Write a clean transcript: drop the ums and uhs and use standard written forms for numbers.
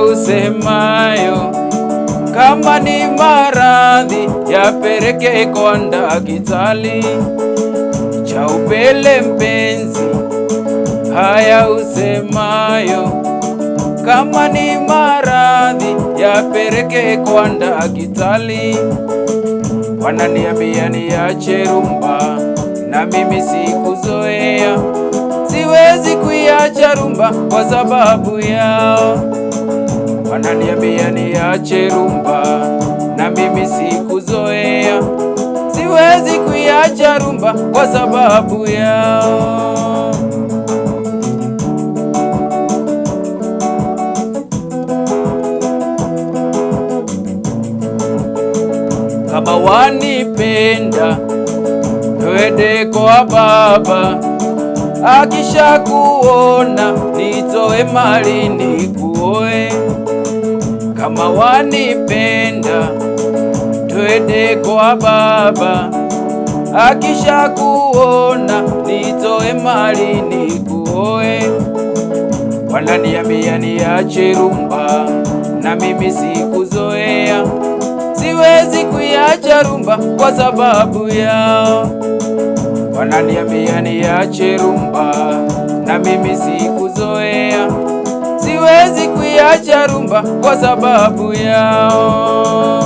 usemayo, kama ni maradhi yapeleke kwa daktari. Cha upele mpenzi, haya usemayo, kama ni maradhi yapeleke kwa daktari. Wananiambia niache rumba, na mimi sikuzoea, siwezi kuiacha rumba kwa sababu yao. Wananiambia niache rumba, na mimi sikuzoea, siwezi kuiacha rumba kwa sababu yao. Kama wanipenda, twende kwa baba, akisha kuona nitoe mali nikuoe. Kama wanipenda, twende kwa baba, akisha kuona nitoe mali nikuoe. Wananiambia niache rumba, na mimi sikuzoea, siwezi kuiacha rumba kwa sababu yao. Wananiambia niache rumba, na mimi sikuzoea, siwezi kuiacha rumba kwa sababu yao.